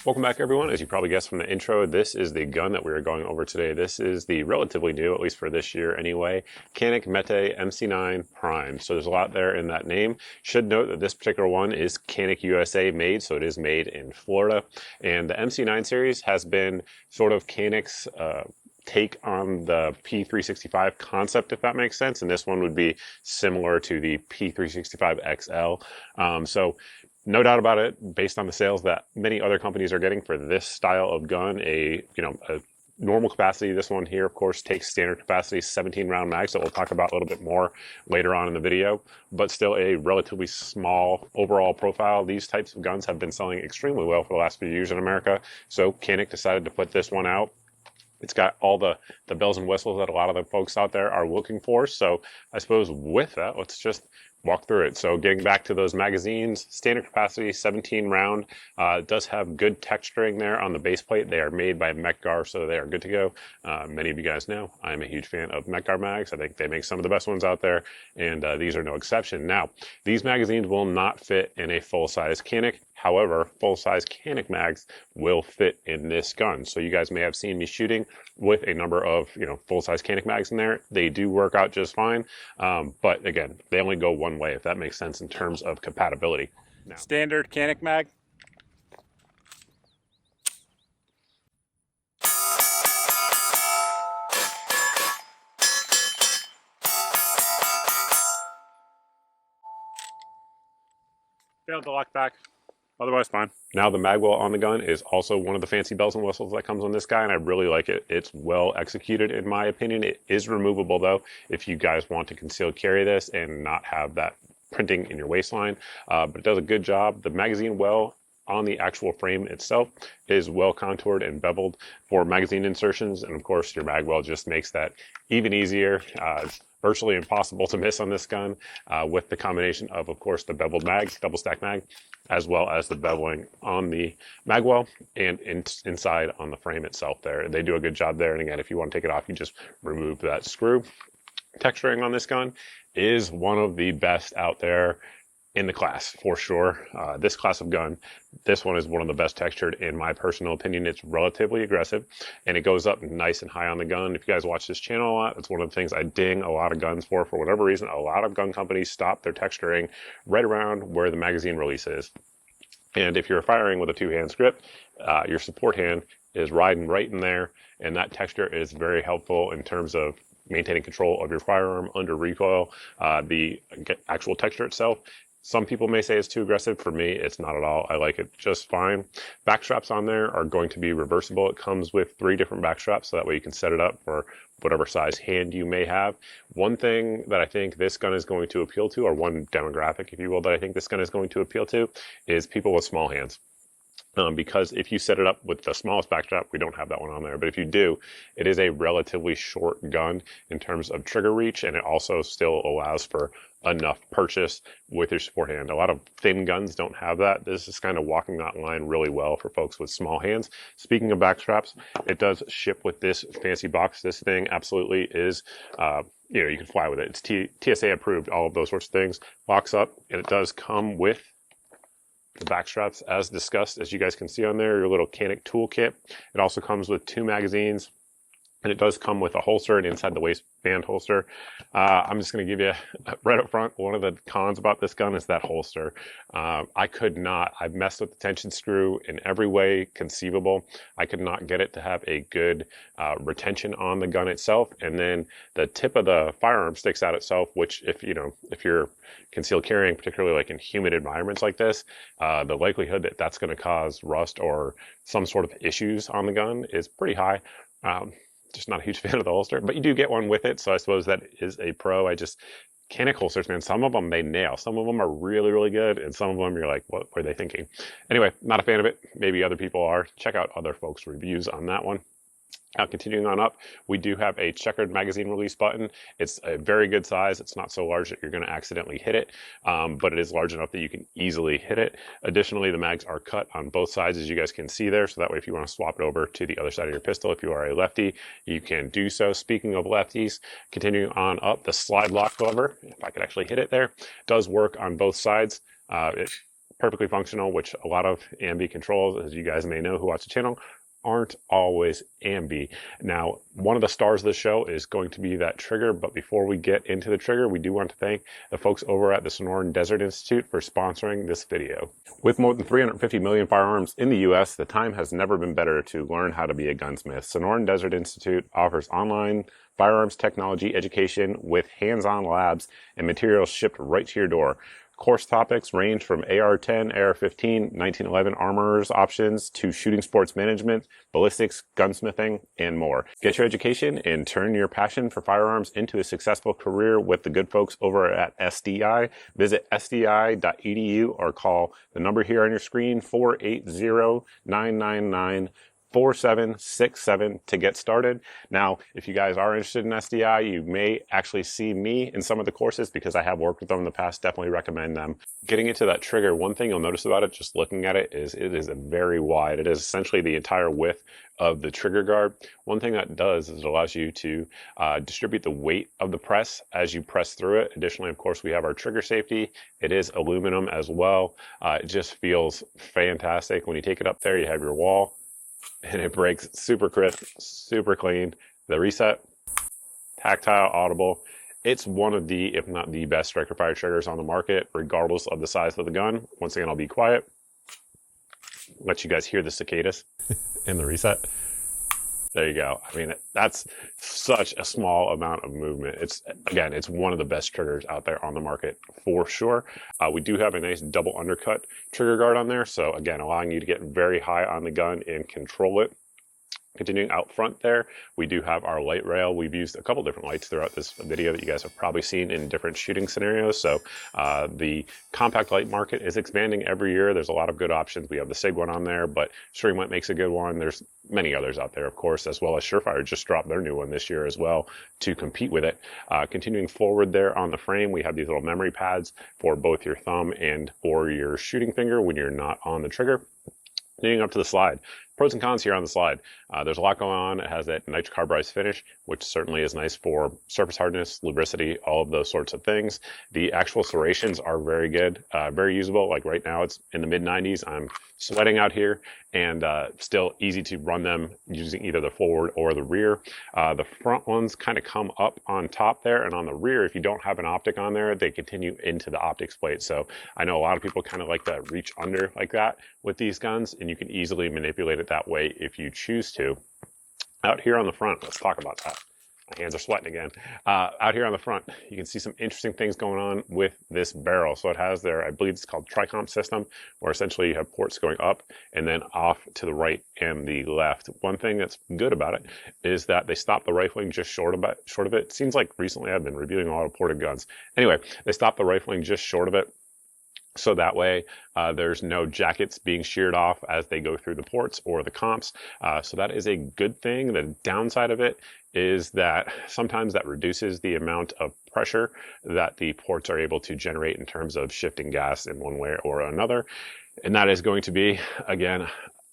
Welcome back, everyone. As you probably guessed from the intro, this is the gun that we are going over today. This is the relatively new, at least for this year anyway, Canik METE MC9 Prime. So there's a lot there in that name. Should note that this particular one is Canik USA made, so it is made in Florida. And the MC9 series has been sort of Canik's take on the P365 concept, if that makes sense. And this one would be similar to the P365 XL. So no doubt about it, based on the sales that many other companies are getting for this style of gun, a normal capacity. This one here, of course, takes standard capacity 17 round mags that we'll talk about a little bit more later on in the video, but still a relatively small overall profile. These types of guns have been selling extremely well for the last few years in America. So Canik decided to put this one out. It's got all the bells and whistles that a lot of the folks out there are looking for. So I suppose with that, let's just walk through it. So getting back to those magazines, standard capacity 17 round, does have good texturing there on the base plate. They are made by METE, so they are good to go. Many of you guys know I'm a huge fan of METE mags. I think they make some of the best ones out there, and these are no exception. Now, these magazines will not fit in a full-size Canik. However, full-size Canik mags will fit in this gun. So you guys may have seen me shooting with a number of full-size Canik mags in there. They do work out just fine, but again, they only go one way, if that makes sense in terms of compatibility. Now, standard Canik mag. Failed to lock back. Otherwise, fine. Now, the magwell on the gun is also one of the fancy bells and whistles that comes on this guy, and I really like it. It's well executed, in my opinion. It is removable, though, if you guys want to concealed carry this and not have that printing in your waistline. But it does a good job. The magazine well on the actual frame itself is well contoured and beveled for magazine insertions, and of course, your magwell just makes that even easier. It's virtually impossible to miss on this gun with the combination of course, the beveled mags, double stack mag, as well as the beveling on the magwell and inside on the frame itself there. They do a good job there. And again, if you want to take it off, you just remove that screw. Texturing on this gun is one of the best out there in the class, for sure. This class of gun, this one is one of the best textured in my personal opinion. It's relatively aggressive and it goes up nice and high on the gun. If you guys watch this channel a lot, it's one of the things I ding a lot of guns for whatever reason. A lot of gun companies stop their texturing right around where the magazine release is. And if you're firing with a two-hand grip, your support hand is riding right in there, and that texture is very helpful in terms of maintaining control of your firearm under recoil. The actual texture itself, some people may say it's too aggressive. For me, it's not at all. I like it just fine. Back straps on there are going to be reversible. It comes with 3 different back straps, so that way you can set it up for whatever size hand you may have. One thing that I think this gun is going to appeal to, or one demographic, if you will, that I think this gun is going to appeal to, is people with small hands. Because if you set it up with the smallest backstrap, we don't have that one on there, but if you do, it is a relatively short gun in terms of trigger reach, and it also still allows for enough purchase with your support hand. A lot of thin guns don't have that. This is kind of walking that line really well for folks with small hands. Speaking of backstraps, it does ship with this fancy box. This thing absolutely is, you can fly with it. It's TSA approved, all of those sorts of things. Locks up, and it does come with the back straps as discussed, as you guys can see on there, your little Canik toolkit. It also comes with 2 magazines, and it does come with a holster, and inside the waistband holster. I'm just going to give you right up front, one of the cons about this gun is that holster. I've messed with the tension screw in every way conceivable. I could not get it to have a good retention on the gun itself. And then the tip of the firearm sticks out itself, which if you're concealed carrying, particularly like in humid environments like this, the likelihood that that's going to cause rust or some sort of issues on the gun is pretty high. Just not a huge fan of the holster, but you do get one with it, so I suppose that is a pro. Canik holsters, man, some of them they nail. Some of them are really, really good, and some of them you're like, what were they thinking? Anyway, not a fan of it. Maybe other people are. Check out other folks' reviews on that one. Continuing on up, we do have a checkered magazine release button. It's a very good size. It's not so large that you're going to accidentally hit it, but it is large enough that you can easily hit it. Additionally, the mags are cut on both sides, as you guys can see there, so that way if you want to swap it over to the other side of your pistol, if you are a lefty, you can do so. Speaking of lefties, continuing on up, the slide lock lever, if I could actually hit it there, does work on both sides. It perfectly functional, which a lot of ambi controls, as you guys may know who watch the channel, aren't always ambi. Now, one of the stars of the show is going to be that trigger, but before we get into the trigger, we do want to thank the folks over at the Sonoran Desert Institute for sponsoring this video. With more than 350 million firearms in the US, the time has never been better to learn how to be a gunsmith. Sonoran Desert Institute offers online firearms technology education with hands-on labs and materials shipped right to your door. Course topics range from AR-10, AR-15, 1911 armorers options to shooting sports management, ballistics, gunsmithing, and more. Get your education and turn your passion for firearms into a successful career with the good folks over at SDI. Visit sdi.edu or call the number here on your screen, 480-999 4767 to get started. Now, if you guys are interested in SDI, you may actually see me in some of the courses because I have worked with them in the past. Definitely recommend them. Getting into that trigger, one thing you'll notice about it, just looking at it, is it is very wide. It is essentially the entire width of the trigger guard. One thing that does is it allows you to distribute the weight of the press as you press through it. Additionally, of course, we have our trigger safety. It is aluminum as well. It just feels fantastic. When you take it up there, you have your wall, and it breaks super crisp, super clean. The reset, tactile, audible. It's one of the, if not the best striker fire triggers on the market, regardless of the size of the gun. Once again, I'll be quiet. Let you guys hear the cicadas in the reset. There you go. I mean, that's such a small amount of movement. It's one of the best triggers out there on the market for sure. We do have a nice double undercut trigger guard on there. So again, allowing you to get very high on the gun and control it. Continuing out front there, we do have our light rail. We've used a couple different lights throughout this video that you guys have probably seen in different shooting scenarios. So the compact light market is expanding every year. There's a lot of good options. We have the SIG one on there, but StreamLight makes a good one. There's many others out there, of course, as well as Surefire just dropped their new one this year as well to compete with it. Continuing forward there on the frame, we have these little memory pads for both your thumb and or your shooting finger when you're not on the trigger. Leading up to the slide. Pros and cons here on the slide. There's a lot going on. It has that nitrocarburized finish, which certainly is nice for surface hardness, lubricity, all of those sorts of things. The actual serrations are very good, very usable. Like right now, it's in the mid-90s. I'm sweating out here, and still easy to run them using either the forward or the rear. The front ones kind of come up on top there, and on the rear, if you don't have an optic on there, they continue into the optics plate. So I know a lot of people kind of like to reach under like that with these guns, and you can easily manipulate it that way if you choose to. Out here on the front, let's talk about that. My hands are sweating again. Out here on the front, you can see some interesting things going on with this barrel. So it has their, I believe it's called Tricomp system, where essentially you have ports going up and then off to the right and the left. One thing that's good about it is that they stop the rifling just short of it. It seems like recently I've been reviewing a lot of ported guns. Anyway, they stop the rifling just short of it. So that way, there's no jackets being sheared off as they go through the ports or the comps. So that is a good thing. The downside of it is that sometimes that reduces the amount of pressure that the ports are able to generate in terms of shifting gas in one way or another. And that is going to be, again,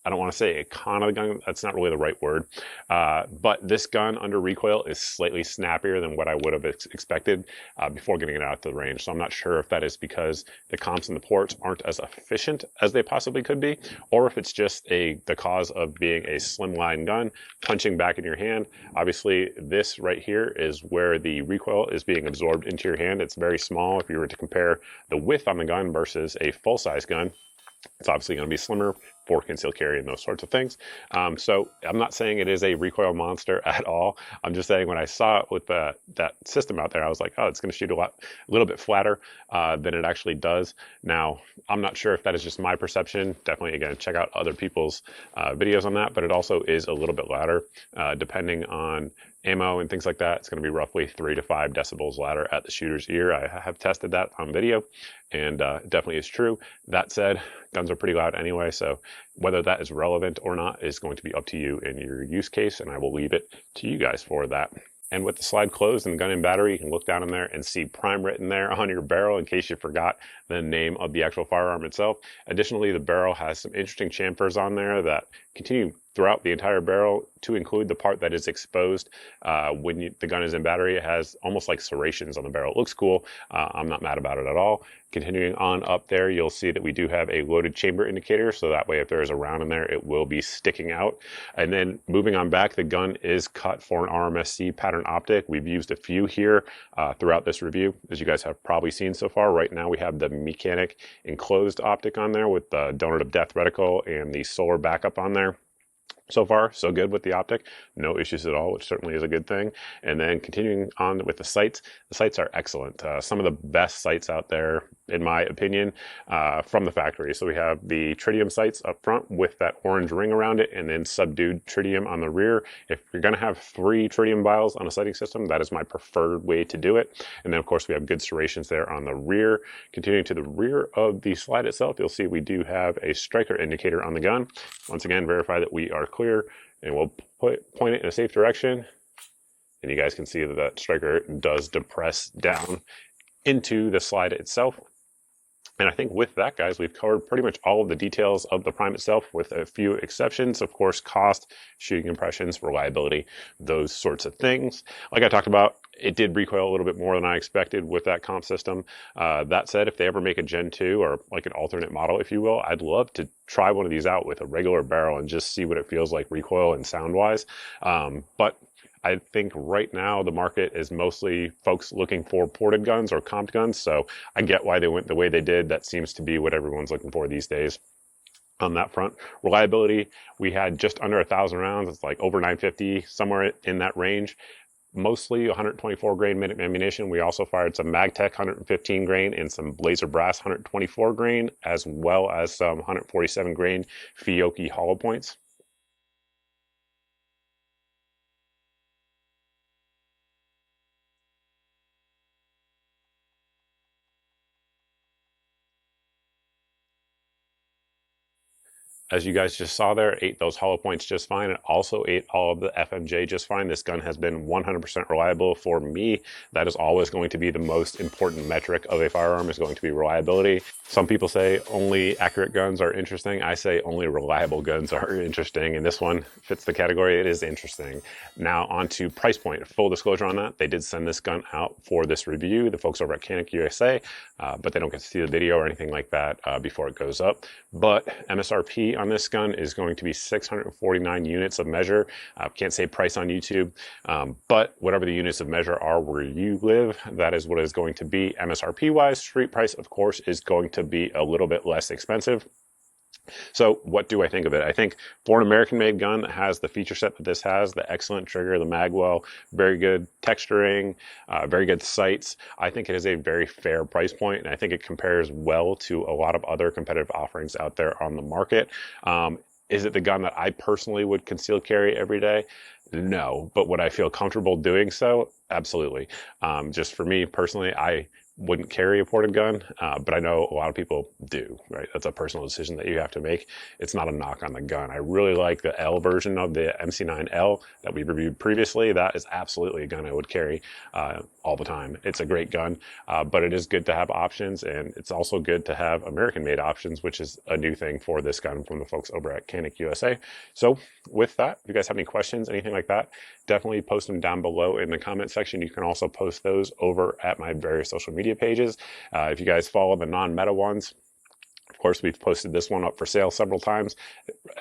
I don't want to say a con of the gun. That's not really the right word. But this gun under recoil is slightly snappier than what I would have expected before getting it out to the range. So I'm not sure if that is because the comps and the ports aren't as efficient as they possibly could be, or if it's just the cause of being a slimline gun punching back in your hand. Obviously, this right here is where the recoil is being absorbed into your hand. It's very small. If you were to compare the width on the gun versus a full-size gun, it's obviously going to be slimmer for concealed carry and those sorts of things. So I'm not saying it is a recoil monster at all. I'm just saying when I saw it with that system out there, I was like, oh, it's going to shoot a little bit flatter than it actually does. Now, I'm not sure if that is just my perception. Definitely, again, check out other people's videos on that, but it also is a little bit louder depending on ammo and things like that. It's going to be roughly 3 to 5 decibels louder at the shooter's ear. I have tested that on video, and it definitely is true. That said, guns are pretty loud anyway, so whether that is relevant or not is going to be up to you in your use case, and I will leave it to you guys for that. And with the slide closed and the gun and battery, you can look down in there and see Prime written there on your barrel in case you forgot the name of the actual firearm itself. Additionally, the barrel has some interesting chamfers on there that continue throughout the entire barrel, to include the part that is exposed when the gun is in battery. It has almost like serrations on the barrel. It looks cool. I'm not mad about it at all. Continuing on up there, you'll see that we do have a loaded chamber indicator, so that way if there is a round in there, it will be sticking out. And then moving on back, the gun is cut for an RMSC pattern optic. We've used a few here throughout this review, as you guys have probably seen so far. Right now we have the Canik enclosed optic on there with the donut of death reticle and the solar backup on there. So far, so good with the optic. No issues at all, which certainly is a good thing. And then continuing on with the sights are excellent. Some of the best sights out there, in my opinion, from the factory. So we have the tritium sights up front with that orange ring around it, and then subdued tritium on the rear. If you're going to have 3 tritium vials on a sighting system, that is my preferred way to do it. And then, of course, we have good serrations there on the rear. Continuing to the rear of the slide itself, you'll see we do have a striker indicator on the gun. Once again, verify that we are clear, and we'll point it in a safe direction. And you guys can see that that striker does depress down into the slide itself. And I think with that, guys, we've covered pretty much all of the details of the Prime itself, with a few exceptions. Of course, cost, shooting impressions, reliability, those sorts of things. Like I talked about, it did recoil a little bit more than I expected with that comp system. That said, if they ever make a Gen 2 or like an alternate model, if you will, I'd love to try one of these out with a regular barrel and just see what it feels like recoil and sound-wise. But I think right now the market is mostly folks looking for ported guns or comped guns, so I get why they went the way they did. That seems to be what everyone's looking for these days on that front. Reliability, we had just under 1,000 rounds. It's like over 950, somewhere in that range. Mostly 124 grain minute ammunition. We also fired some MagTech 115 grain and some Laser Brass 124 grain, as well as some 147 grain Fiocchi hollow points. As you guys just saw there, ate those hollow points just fine. It also ate all of the FMJ just fine. This gun has been 100% reliable for me. That is always going to be the most important metric of a firearm, is going to be reliability. Some people say only accurate guns are interesting. I say only reliable guns are interesting, and this one fits the category. It is interesting. Now on to price point. Full disclosure on that, they did send this gun out for this review, the folks over at Canik USA, but they don't get to see the video or anything like that before it goes up. But MSRP on this gun is going to be 649 units of measure. Can't say price on YouTube, but whatever the units of measure are where you live, that is what is going to be MSRP wise. Street price, of course, is going to be a little bit less expensive. So what do I think of it? I think for an American-made gun that has the feature set that this has, the excellent trigger, the magwell, very good texturing, very good sights, I think it is a very fair price point, and I think it compares well to a lot of other competitive offerings out there on the market. Is it the gun that I personally would conceal carry every day? No, but would I feel comfortable doing so? Absolutely. Just for me personally, I wouldn't carry a ported gun, but I know a lot of people do, right? That's a personal decision that you have to make. It's not a knock on the gun. I really like the L version of the MC9L that we reviewed previously. That is absolutely a gun I would carry all the time. It's a great gun, but it is good to have options, and it's also good to have American-made options, which is a new thing for this gun from the folks over at Canik USA. So with that, if you guys have any questions, anything like that, definitely post them down below in the comment section. You can also post those over at my various social media pages. If you guys follow the non-meta ones, of course, we've posted this one up for sale several times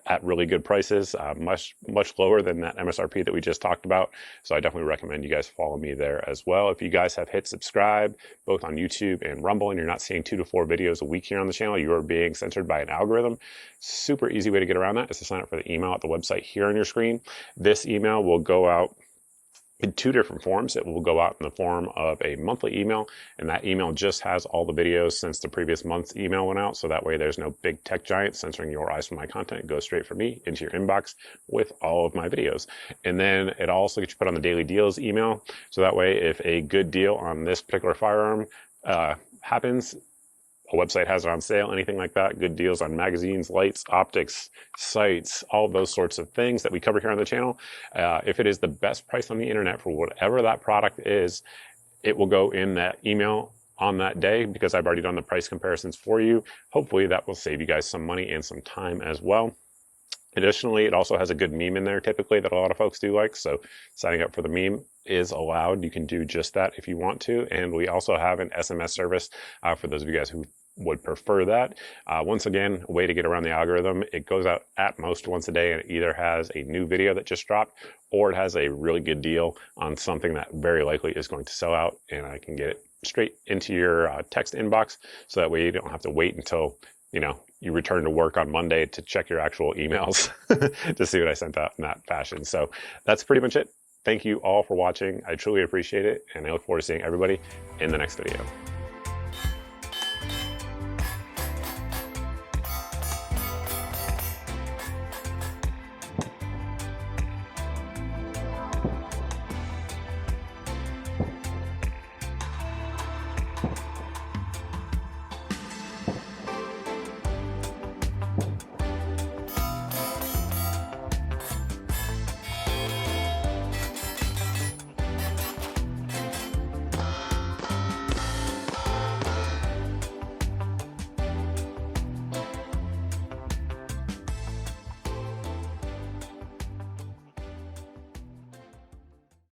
at really good prices, much lower than that MSRP that we just talked about. So I definitely recommend you guys follow me there as well. If you guys have hit subscribe, both on YouTube and Rumble, and you're not seeing 2 to 4 videos a week here on the channel, you are being censored by an algorithm. Super easy way to get around that is to sign up for the email at the website here on your screen. This email will go out in 2 different forms. It will go out in the form of a monthly email, and that email just has all the videos since the previous month's email went out, so that way there's no big tech giant censoring your eyes from my content. It goes straight from me into your inbox with all of my videos. And then it also gets you put on the daily deals email, so that way if a good deal on this particular firearm happens, a website has it on sale, anything like that, good deals on magazines, lights, optics, sights, all of those sorts of things that we cover here on the channel. If it is the best price on the internet for whatever that product is, it will go in that email on that day, because I've already done the price comparisons for you. Hopefully that will save you guys some money and some time as well. Additionally, it also has a good meme in there typically that a lot of folks do like. So signing up for the meme is allowed. You can do just that if you want to. And we also have an SMS service for those of you guys who would prefer that. Once again, a way to get around the algorithm. It goes out at most once a day, and it either has a new video that just dropped, or it has a really good deal on something that very likely is going to sell out, and I can get it straight into your text inbox, so that way you don't have to wait until you return to work on Monday to check your actual emails to see what I sent out in that fashion. So that's pretty much it. Thank you all for watching. I truly appreciate it, and I look forward to seeing everybody in the next video.